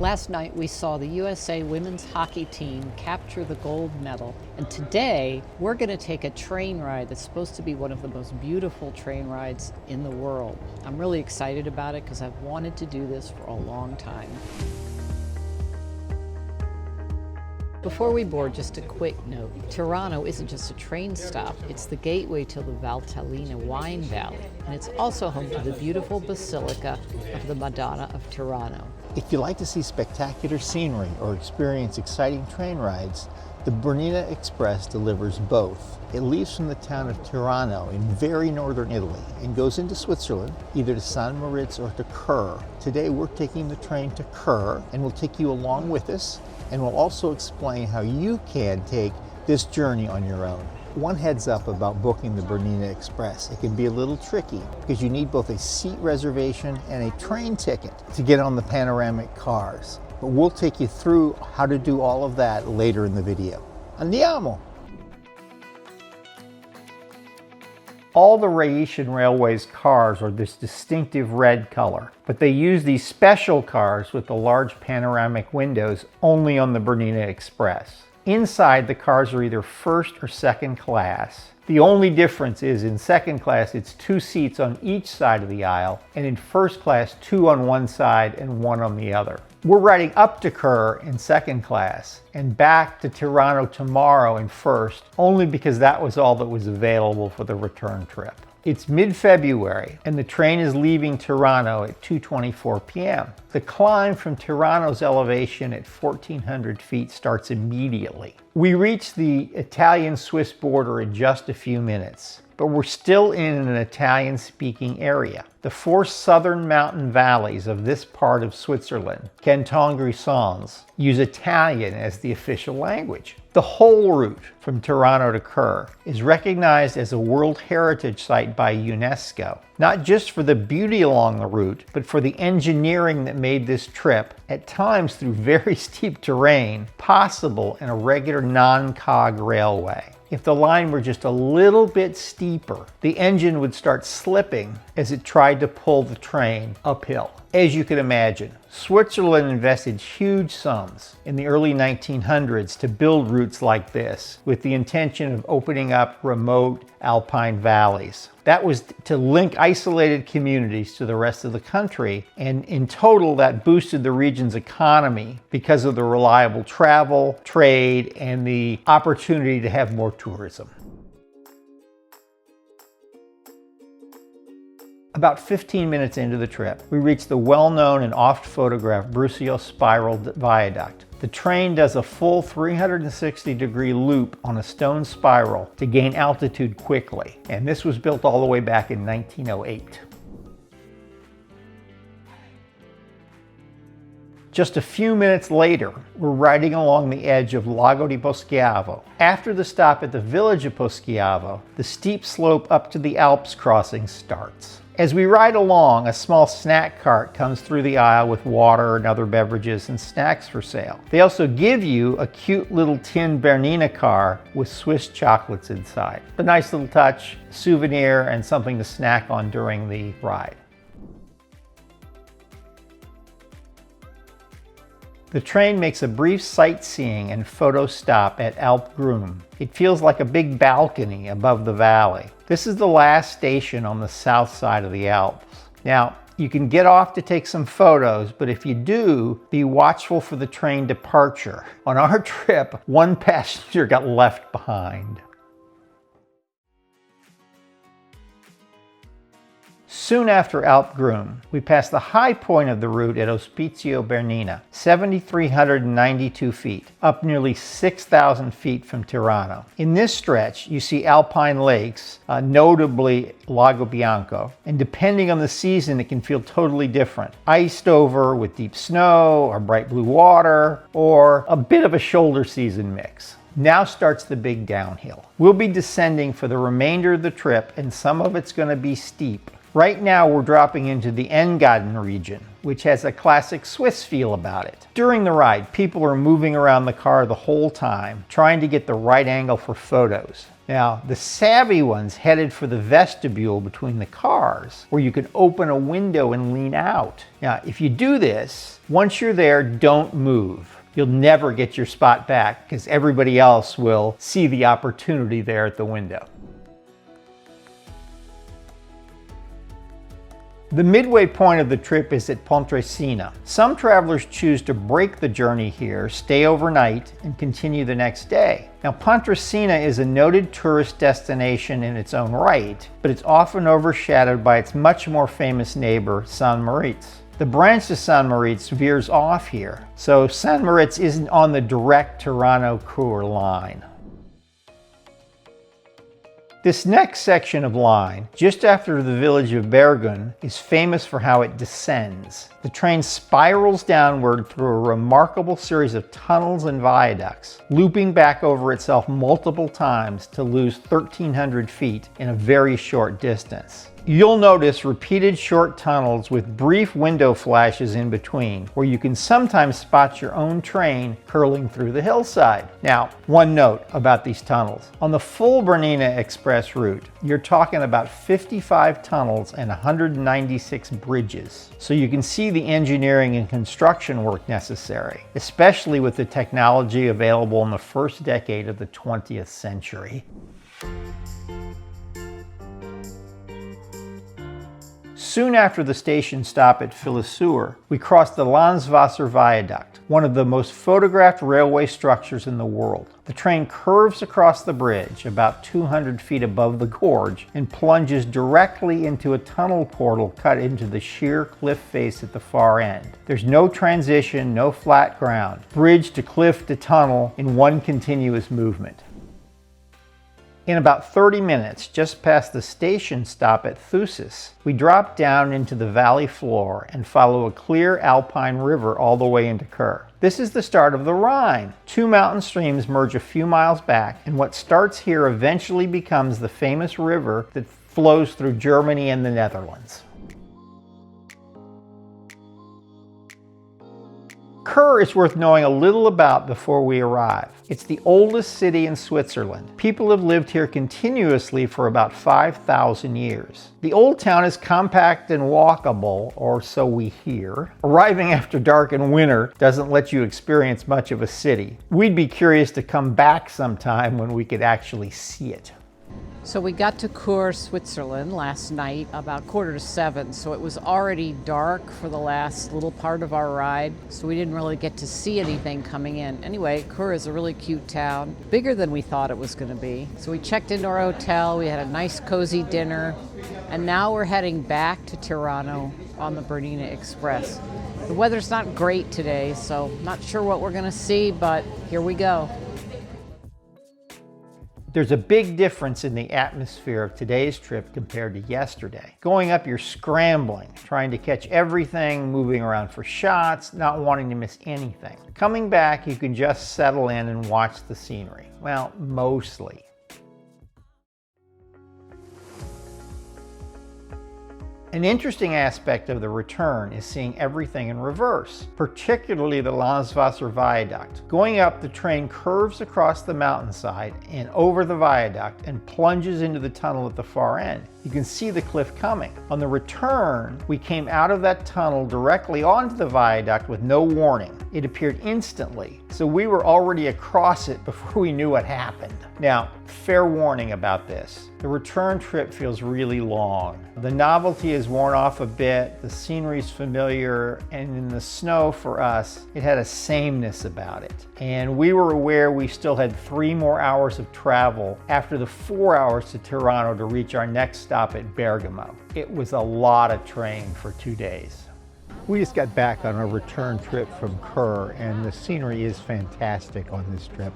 Last night we saw the USA women's hockey team capture the gold medal, and today we're going to take a train ride that's supposed to be one of the most beautiful train rides in the world. I'm really excited about it because I've wanted to do this for a long time. Before we board, just a quick note. Tirano isn't just a train stop, it's the gateway to the Valtellina wine valley, and it's also home to the beautiful Basilica of the Madonna of Tirano. If you like to see spectacular scenery or experience exciting train rides, the Bernina Express delivers both. It leaves from the town of Tirano in very northern Italy and goes into Switzerland, either to St. Moritz or to Chur. Today we're taking the train to Chur, and we'll take you along with us, and we'll also explain how you can take this journey on your own. One heads up about booking the Bernina Express. It can be a little tricky because you need both a seat reservation and a train ticket to get on the panoramic cars. But we'll take you through how to do all of that later in the video. Andiamo! All the Rhaetian Railway's cars are this distinctive red color, but they use these special cars with the large panoramic windows only on the Bernina Express. Inside, the cars are either first or second class. The only difference is in second class, it's 2 seats on each side of the aisle, and in first class, 2 on one side and 1 on the other. We're riding up to Chur in second class and back to Tirano tomorrow in first, only because that was all that was available for the return trip. It's mid-February and the train is leaving Tirano at 2:24 p.m. The climb from Tirano's elevation at 1,400 feet starts immediately. We reach the Italian-Swiss border in just a few minutes, but we're still in an Italian-speaking area. The 4 southern mountain valleys of this part of Switzerland, Canton Grisons, use Italian as the official language. The whole route from Tirano to Chur is recognized as a World Heritage Site by UNESCO, not just for the beauty along the route, but for the engineering that made this trip, at times through very steep terrain, possible in a regular non-cog railway. If the line were just a little bit steeper, the engine would start slipping as it tried to pull the train uphill. As you can imagine, Switzerland invested huge sums in the early 1900s to build routes like this with the intention of opening up remote alpine valleys. That was to link isolated communities to the rest of the country, and in total that boosted the region's economy because of the reliable travel, trade, and the opportunity to have more tourism. About 15 minutes into the trip, we reach the well-known and oft-photographed Brusio Spiral Viaduct. The train does a full 360-degree loop on a stone spiral to gain altitude quickly, and this was built all the way back in 1908. Just a few minutes later, we're riding along the edge of Lago di Poschiavo. After the stop at the village of Poschiavo, the steep slope up to the Alps crossing starts. As we ride along, a small snack cart comes through the aisle with water and other beverages and snacks for sale. They also give you a cute little tin Bernina car with Swiss chocolates inside. A nice little touch, souvenir, and something to snack on during the ride. The train makes a brief sightseeing and photo stop at Alps. It feels like a big balcony above the valley. This is the last station on the south side of the Alps. Now, you can get off to take some photos, but if you do, be watchful for the train departure. On our trip, 1 passenger got left behind. Soon after Alps, we pass the high point of the route at Ospizio Bernina, 7,392 feet, up nearly 6,000 feet from Tirano. In this stretch, you see alpine lakes, notably Lago Bianco, and depending on the season, it can feel totally different. Iced over with deep snow, or bright blue water, or a bit of a shoulder season mix. Now starts the big downhill. We'll be descending for the remainder of the trip, and some of it's going to be steep. Right now we're dropping into the Engadin region, which has a classic Swiss feel about it. During the ride, people are moving around the car the whole time, trying to get the right angle for photos. Now, the savvy ones headed for the vestibule between the cars, where you can open a window and lean out. Now, if you do this, once you're there, don't move. You'll never get your spot back because everybody else will see the opportunity there at the window. The midway point of the trip is at Pontresina. Some travelers choose to break the journey here, stay overnight, and continue the next day. Now, Pontresina is a noted tourist destination in its own right, but it's often overshadowed by its much more famous neighbor, San Moritz. The branch to San Moritz veers off here, so San Moritz isn't on the direct Tirano-Cur line. This next section of line, just after the village of Bergun, is famous for how it descends. The train spirals downward through a remarkable series of tunnels and viaducts, looping back over itself multiple times to lose 1,300 feet in a very short distance. You'll notice repeated short tunnels with brief window flashes in between, where you can sometimes spot your own train curling through the hillside. Now, one note about these tunnels. On the full Bernina Express route, you're talking about 55 tunnels and 196 bridges. So you can see the engineering and construction work necessary, especially with the technology available in the first decade of the 20th century. Soon after the station stop at Filisur, we crossed the Landwasser Viaduct, one of the most photographed railway structures in the world. The train curves across the bridge about 200 feet above the gorge and plunges directly into a tunnel portal cut into the sheer cliff face at the far end. There's no transition, no flat ground. Bridge to cliff to tunnel in one continuous movement. In about 30 minutes, just past the station stop at Thusis, we drop down into the valley floor and follow a clear alpine river all the way into Cur. This is the start of the Rhine. Two mountain streams merge a few miles back, and what starts here eventually becomes the famous river that flows through Germany and the Netherlands. Cur is worth knowing a little about before we arrive. It's the oldest city in Switzerland. People have lived here continuously for about 5,000 years. The old town is compact and walkable, or so we hear. Arriving after dark in winter doesn't let you experience much of a city. We'd be curious to come back sometime when we could actually see it. So we got to Cur, Switzerland last night about 6:45, so it was already dark for the last little part of our ride, so we didn't really get to see anything coming in. Anyway, Cur is a really cute town, bigger than we thought it was going to be. So we checked into our hotel, we had a nice cozy dinner, and now we're heading back to Tirano on the Bernina Express. The weather's not great today, so not sure what we're going to see, but here we go. There's a big difference in the atmosphere of today's trip compared to yesterday. Going up, you're scrambling, trying to catch everything, moving around for shots, not wanting to miss anything. Coming back, you can just settle in and watch the scenery. Well, mostly. An interesting aspect of the return is seeing everything in reverse, particularly the Landwasser Viaduct. Going up, the train curves across the mountainside and over the viaduct and plunges into the tunnel at the far end. You can see the cliff coming. On the return, we came out of that tunnel directly onto the viaduct with no warning. It appeared instantly, so we were already across it before we knew what happened. Now, fair warning about this. The return trip feels really long. The novelty is worn off a bit, the scenery's familiar, and in the snow for us, it had a sameness about it. And we were aware we still had 3 more hours of travel after the 4 hours to Tirano to reach our next stop at Bergamo. It was a lot of train for 2 days. We just got back on a return trip from Cur, and the scenery is fantastic on this trip.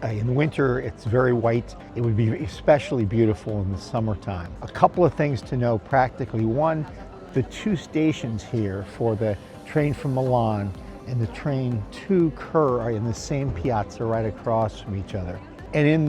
In winter, it's very white. It would be especially beautiful in the summertime. A couple of things to know practically. One, the 2 stations here for the train from Milan and the train to Cur are in the same piazza right across from each other. And in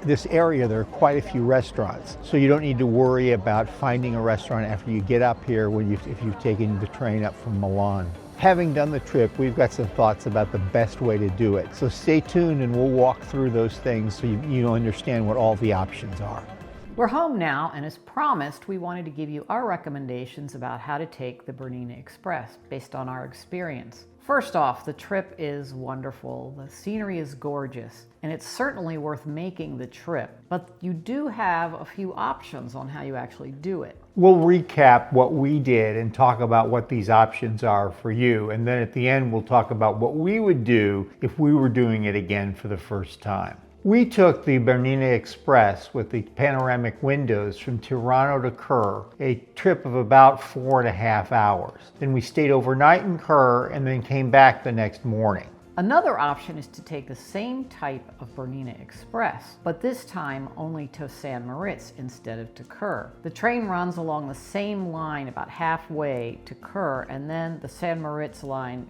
this area, there are quite a few restaurants, so you don't need to worry about finding a restaurant after you get up here if you've taken the train up from Milan. Having done the trip, we've got some thoughts about the best way to do it. So stay tuned and we'll walk through those things so you understand what all the options are. We're home now, and as promised, we wanted to give you our recommendations about how to take the Bernina Express based on our experience. First off, the trip is wonderful, the scenery is gorgeous, and it's certainly worth making the trip. But you do have a few options on how you actually do it. We'll recap what we did and talk about what these options are for you. And then at the end, we'll talk about what we would do if we were doing it again for the first time. We took the Bernina Express with the panoramic windows from Tirano to Kerr, a trip of about 4.5 hours. Then we stayed overnight in Kerr and then came back the next morning. Another option is to take the same type of Bernina Express, but this time only to San Moritz instead of to Kerr. The train runs along the same line about halfway to Kerr, and then the San Moritz line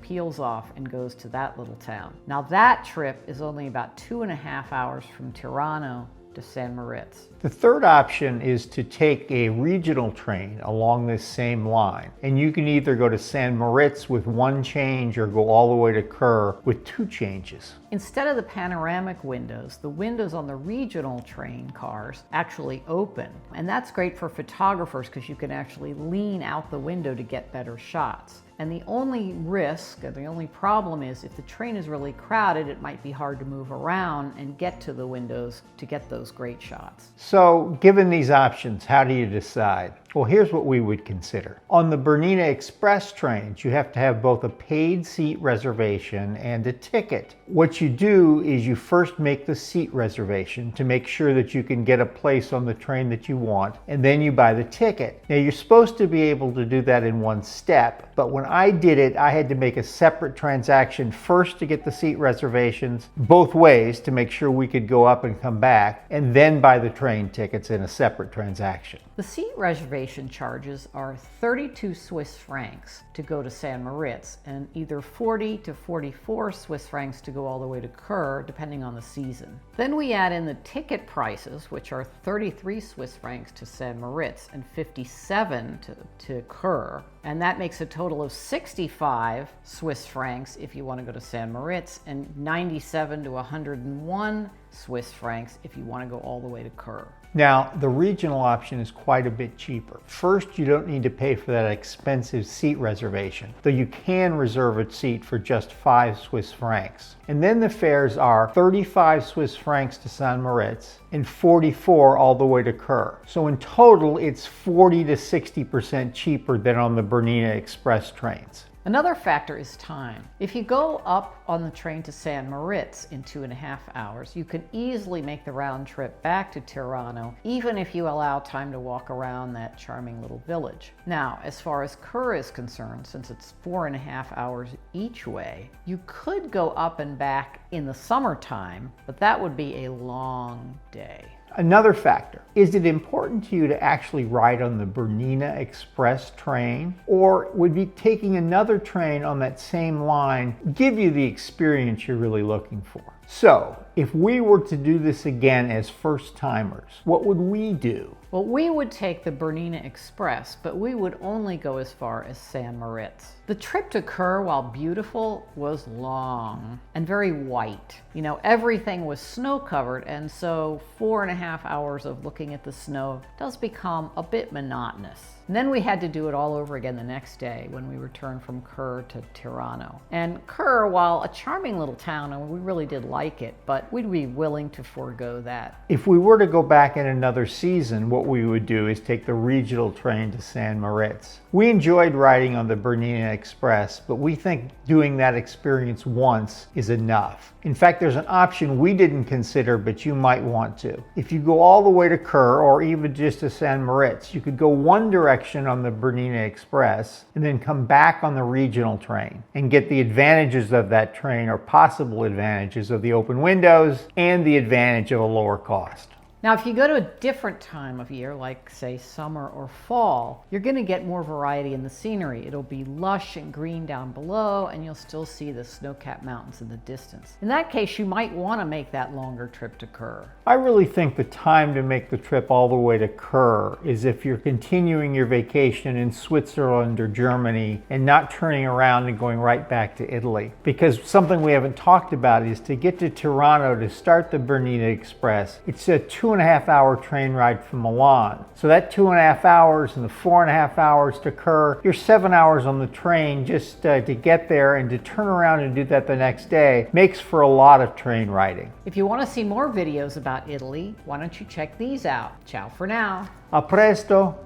peels off and goes to that little town. Now that trip is only about 2.5 hours from Tirano to San Moritz. The third option is to take a regional train along this same line. And you can either go to San Moritz with one change or go all the way to Kerr with 2 changes. Instead of the panoramic windows, the windows on the regional train cars actually open. And that's great for photographers because you can actually lean out the window to get better shots. And the only risk, or the only problem is if the train is really crowded, it might be hard to move around and get to the windows to get those great shots. So, given these options, how do you decide? Well, here's what we would consider. On the Bernina Express trains, you have to have both a paid seat reservation and a ticket. What you do is you first make the seat reservation to make sure that you can get a place on the train that you want, and then you buy the ticket. Now, you're supposed to be able to do that in one step, but when I did it, I had to make a separate transaction first to get the seat reservations both ways to make sure we could go up and come back, and then buy the train tickets in a separate transaction. The seat reservation charges are 32 Swiss francs to go to San Moritz and either 40 to 44 Swiss francs to go all the way to Kerr, depending on the season. Then we add in the ticket prices, which are 33 Swiss francs to San Moritz and 57 to Kerr. And that makes a total of 65 Swiss francs if you want to go to San Moritz and 97 to 101 Swiss francs if you want to go all the way to Kerr. Now, the regional option is quite a bit cheaper. First, you don't need to pay for that expensive seat reservation, though you can reserve a seat for just 5 Swiss francs. And then the fares are 35 Swiss francs to San Moritz and 44 all the way to Kerr. So in total, it's 40 to 60% cheaper than on the Bernina Express trains. Another factor is time. If you go up on the train to San Moritz in 2.5 hours, you can easily make the round trip back to Tirano, even if you allow time to walk around that charming little village. Now, as far as Kerr is concerned, since it's 4.5 hours each way, you could go up and back in the summertime, but that would be a long day. Another factor, is it important to you to actually ride on the Bernina Express train? Or would be taking another train on that same line give you the experience you're really looking for? So, if we were to do this again as first timers, what would we do? Well, we would take the Bernina Express, but we would only go as far as San Moritz. The trip to Kerr, while beautiful, was long and very white. Everything was snow covered, and so 4.5 hours of looking at the snow does become a bit monotonous. And then we had to do it all over again the next day when we returned from Kerr to Tirano. And Kerr, while a charming little town, and we really did like it, but we'd be willing to forego that. If we were to go back in another season, what we would do is take the regional train to San Moritz. We enjoyed riding on the Bernina Express, but we think doing that experience once is enough. In fact, there's an option we didn't consider, but you might want to. If you go all the way to Kerr, or even just to San Moritz, you could go one direction on the Bernina Express and then come back on the regional train and get the advantages of that train, or possible advantages of the open windows and the advantage of a lower cost. Now, if you go to a different time of year, like say summer or fall, you're going to get more variety in the scenery. It'll be lush and green down below, and you'll still see the snow-capped mountains in the distance. In that case, you might want to make that longer trip to Kerr. I really think the time to make the trip all the way to Kerr is if you're continuing your vacation in Switzerland or Germany and not turning around and going right back to Italy. Because something we haven't talked about is to get to Tirano to start the Bernina Express. It's a 2.5 hour train ride from Milan. So that 2.5 hours and the 4.5 hours to Kerr, you're 7 hours on the train just to get there, and to turn around and do that the next day makes for a lot of train riding. If you want to see more videos about Italy, why don't you check these out? Ciao for now. A presto!